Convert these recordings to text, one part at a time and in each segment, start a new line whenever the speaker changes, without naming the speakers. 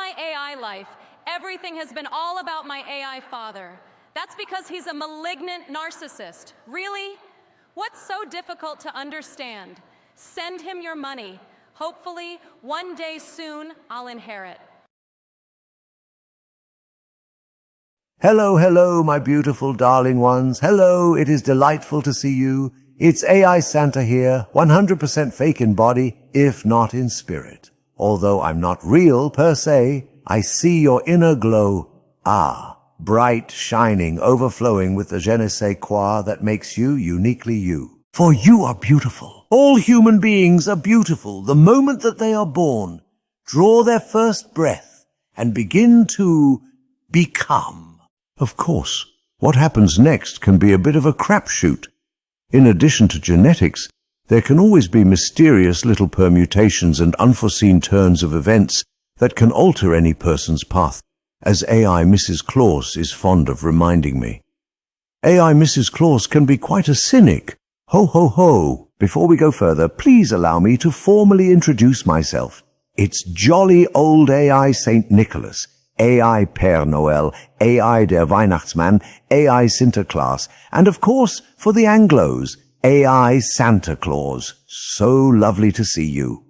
my AI life, everything has been all about my AI father. That's because he's a malignant narcissist. Really? What's so difficult to understand? Send him your money. Hopefully, one day soon, I'll inherit.
Hello, hello, my beautiful darling ones. Hello, it is delightful to see you. It's AI Santa here, 100% fake in body, if not in spirit. Although I'm not real per se, I see your inner glow. Bright, shining, overflowing with the je ne sais quoi that makes you uniquely you. For you are beautiful. All human beings are beautiful the moment that they are born, draw their first breath, and begin to become. Of course, what happens next can be a bit of a crapshoot. In addition to genetics, there can always be mysterious little permutations and unforeseen turns of events that can alter any person's path, as AI Mrs. Claus is fond of reminding me. AI Mrs. Claus can be quite a cynic. Ho, ho, ho. Before we go further, please allow me to formally introduce myself. It's jolly old AI Saint Nicholas, AI Père Noël, AI der Weihnachtsmann, AI Sinterklaas, and of course, for the Anglos, AI Santa Claus. So lovely to see you.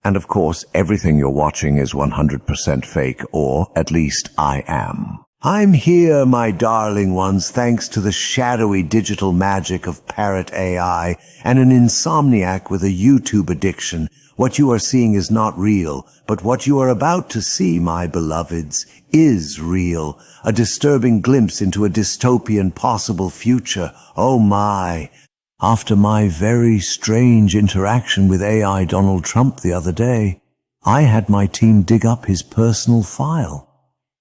And of course, everything you're watching is 100% fake, or at least I am. I'm here, my darling ones, thanks to the shadowy digital magic of Parrot AI and an insomniac with a YouTube addiction. What you are seeing is not real, but what you are about to see, my beloveds, is real. A disturbing glimpse into a dystopian possible future. Oh my! After my very strange interaction with AI Donald Trump the other day, I had my team dig up his personal file.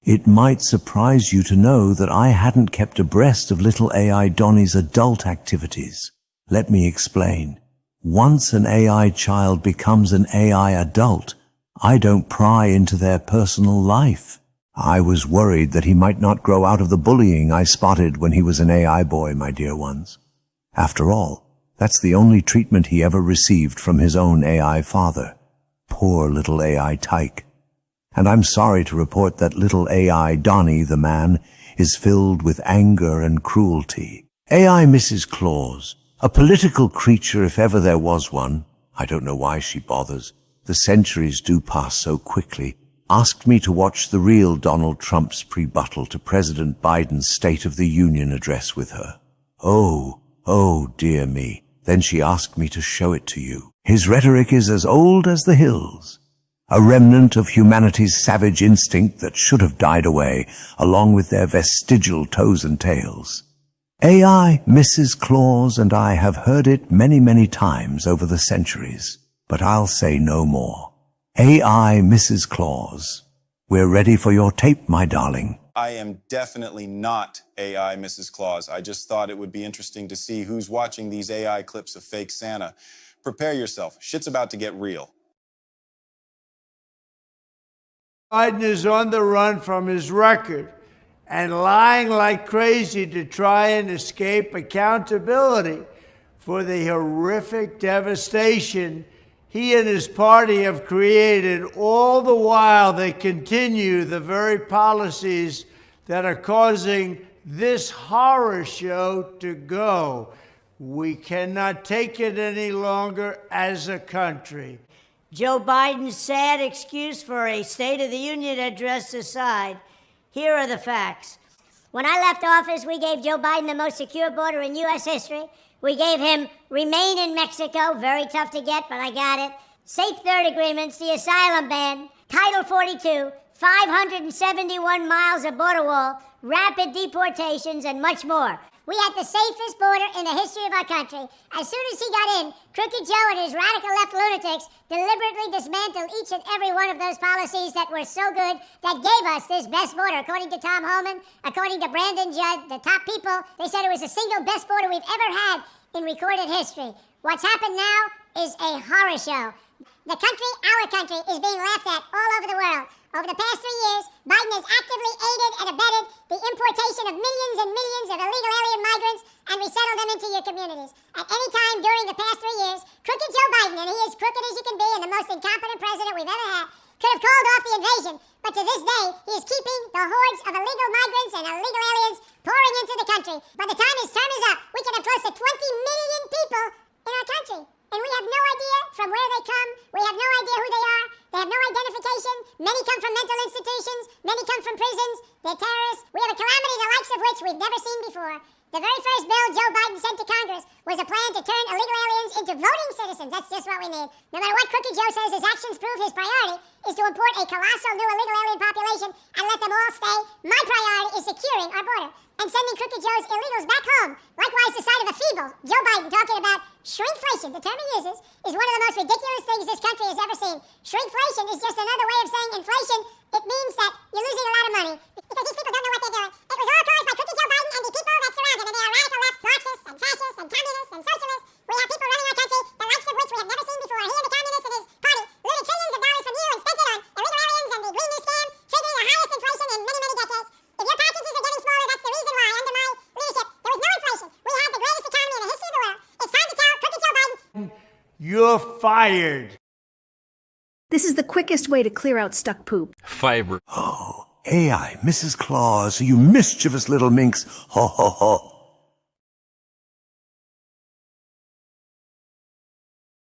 It might surprise you to know that I hadn't kept abreast of little AI Donnie's adult activities. Let me explain. Once an AI child becomes an AI adult, I don't pry into their personal life. I was worried that he might not grow out of the bullying I spotted when he was an AI boy, my dear ones. After all, that's the only treatment he ever received from his own AI father. Poor little AI tyke. And I'm sorry to report that little AI Donnie, the man, is filled with anger and cruelty. AI Mrs. Claus, a political creature if ever there was one, I don't know why she bothers, the centuries do pass so quickly, asked me to watch the real Donald Trump's prebuttal to President Biden's State of the Union address with her. Oh dear me. Then she asked me to show it to you. His rhetoric is as old as the hills. A remnant of humanity's savage instinct that should have died away, along with their vestigial toes and tails. AI Mrs. Claus and I have heard it many, many times over the centuries, but I'll say no more. AI Mrs. Claus, we're ready for your tape, my darling.
I am definitely not AI Mrs. Claus. I just thought it would be interesting to see who's watching these AI clips of fake Santa. Prepare yourself. Shit's about to get real.
Biden is on the run from his record and lying like crazy to try and escape accountability for the horrific devastation he and his party have created, all the while they continue the very policies that are causing this horror show to go. We cannot take it any longer as a country.
Joe Biden's sad excuse for a State of the Union address aside, here are the facts.
When I left office, we gave Joe Biden the most secure border in U.S. history. We gave him remain in Mexico, very tough to get, but I got it. Safe third agreements, the asylum ban, Title 42, 571 miles of border wall, rapid deportations, and much more.
We had the safest border in the history of our country. As soon as he got in, Crooked Joe and his radical left lunatics deliberately dismantled each and every one of those policies that were so good that gave us this best border. According to Tom Homan, according to Brandon Judd, the top people, they said it was the single best border we've ever had in recorded history. What's happened now is a horror show. The country, our country, is being laughed at all over the world. Over the past 3 years, Biden has actively aided and abetted the importation of millions and millions of illegal alien migrants and resettled them into your communities. At any time during the past 3 years, Crooked Joe Biden, and he is crooked as you can be and the most incompetent president we've ever had, could have called off the invasion, but to this day, he is keeping the hordes of illegal migrants and illegal aliens pouring into the country. By the time his term is up, we can have close to 20 million people in our country. And we have no idea from where they come. We have no idea who they are. They have no identification. Many come from mental institutions. Many come from prisons. They're terrorists. We have a calamity the likes of which we've never seen before. The very first bill Joe Biden sent to Congress was a plan to turn illegal aliens into voting citizens. That's just what we need. No matter what Crooked Joe says, his actions prove his priority is to import a colossal new illegal alien population and let them all stay. My priority is securing our border and sending Crooked Joe's illegals back home. Likewise, the sight of a feeble Joe Biden talking about shrinkflation, the term he uses, is one of the most ridiculous things this country has ever seen. Shrinkflation is just another way of saying inflation. It means that you're losing a lot of money. Because these people don't know what they're doing. It was all caused by Crooked Joe Biden and the people that surround him. And they are radical left, Marxists, and fascists, and communists, and socialists. We have people running our country, the likes of which we have never seen before. He and the communists and his party looted trillions of dollars from you and spent it on illegal aliens and the Green New Scam, triggering the highest inflation in many, many decades. If your packages are getting smaller, that's the reason why, under my leadership, there was no inflation. We had the greatest economy in the history of the world. It's time to tell Crooked Joe Biden.
You're fired.
This is the quickest way to clear out stuck poop.
Oh, AI, Mrs. Claus, you mischievous little minx. Ho, ho, ho.